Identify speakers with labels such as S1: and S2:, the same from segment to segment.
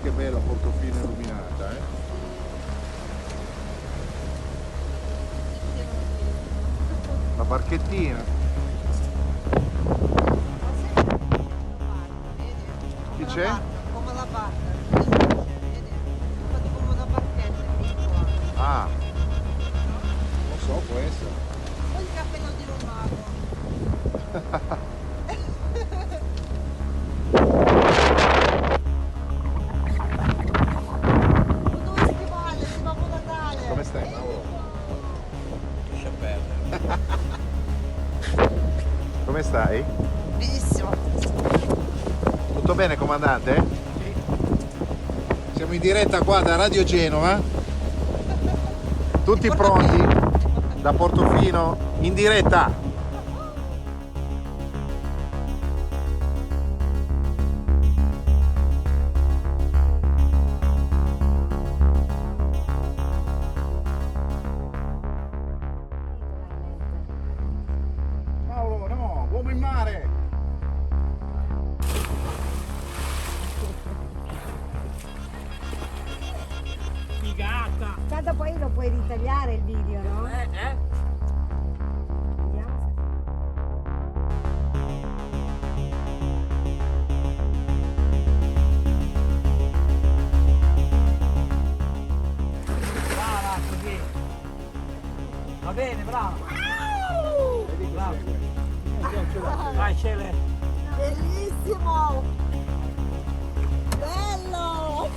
S1: che bella Portofino illuminata, eh? La barchettina. Chi c'è?
S2: Come la barca, vedi? Fatto come una barchetta piccola.
S1: Ah, non so, può essere.
S2: Poi il cappello di un mago. Dove schivale, si va a Natale.
S1: Come stai, Mauro?
S3: Lascia perdere.
S1: Come stai?
S2: Benissimo.
S1: Tutto bene, comandante? Sì. Siamo in diretta qua da Radio Genova. Tutti pronti da Portofino in diretta. Mauro, no, uomo in mare.
S3: Figata!
S4: Tanto poi lo puoi ritagliare il video, no? Vediamo
S3: Brava così! Va bene, brava! Brava! Vai Cele!
S2: Bellissimo. Bello.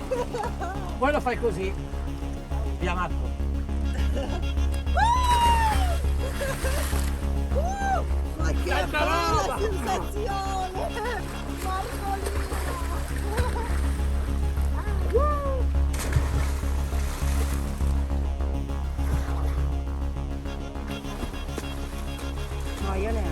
S3: Poi lo fai così. Via Marco!
S2: Ma che
S3: Tanta
S2: bella
S3: roba!
S2: sensazione. Marcolino.
S4: no, io ne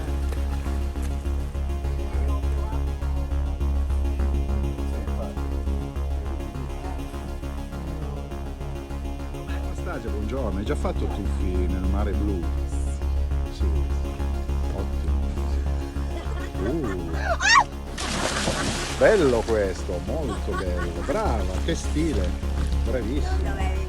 S1: Anastasia, buongiorno. Hai già fatto tuffi nel mare blu? Sì. Ottimo. Bello questo, molto bello. Brava, che stile. Bravissimo.
S4: dove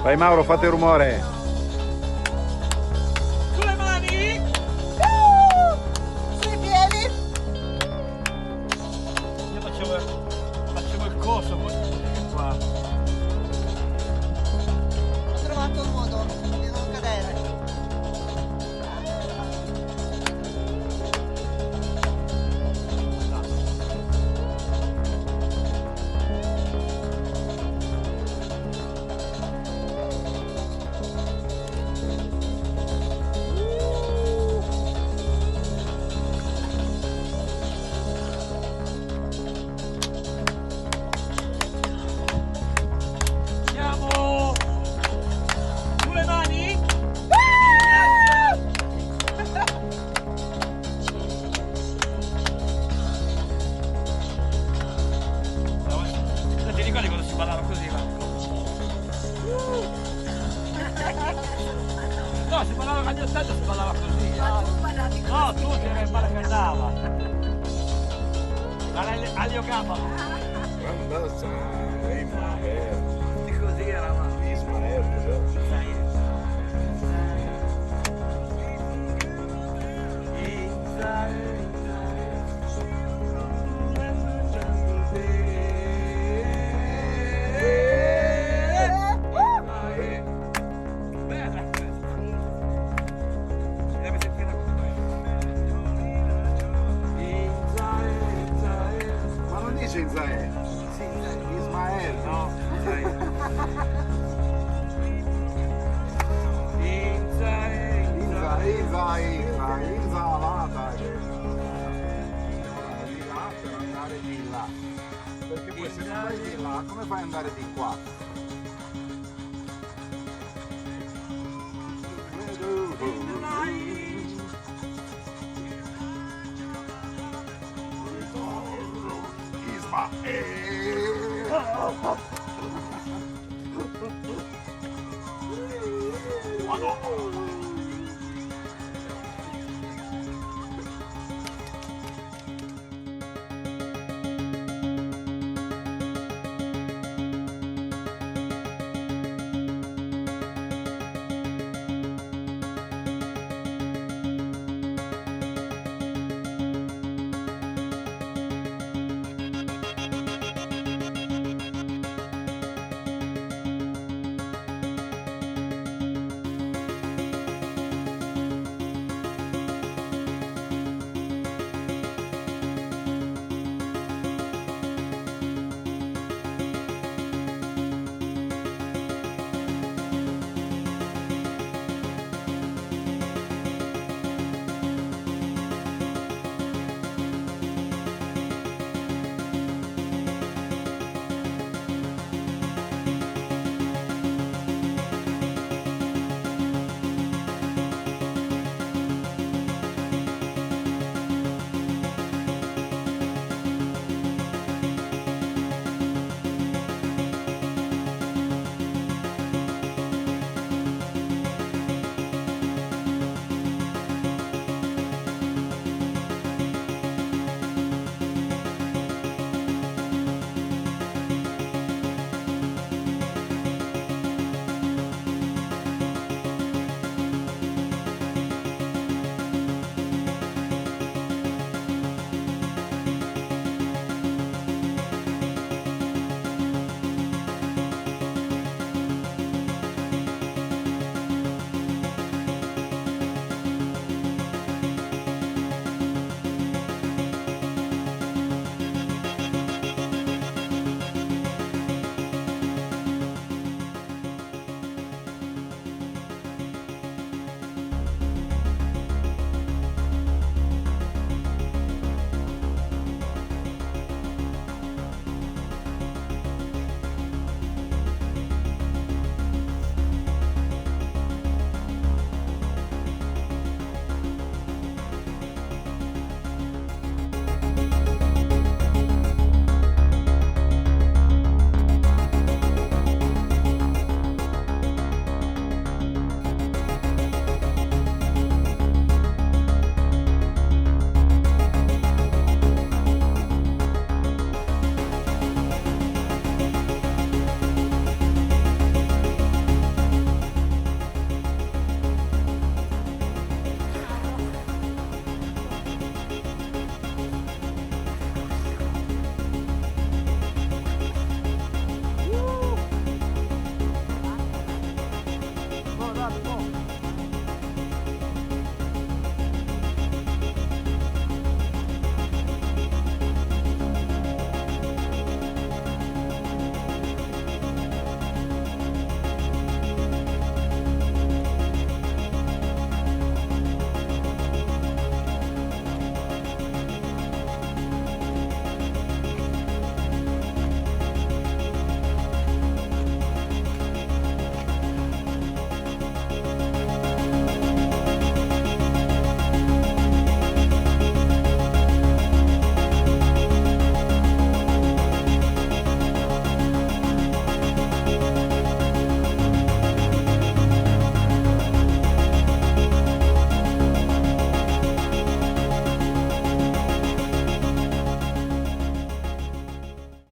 S1: Dai Mauro, fate rumore.
S3: Sulle mani!
S2: Sui piedi.
S3: Io facevo il corso qua.
S2: Ho trovato un modo di non cadere.
S3: Andiamo! Sulle mani! Ti ricordi quando si ballava così, Marco? No, si ballava agli 80, si ballava così. No, tu sei il male che andava. Alio Gabba. Di così eravamo.
S1: Ma non dice Isae? Sì, Ismael.
S3: No,
S1: Insalata. Di là per andare di là. Perché poi se non vai di là, come fai ad andare di qua? Ismael.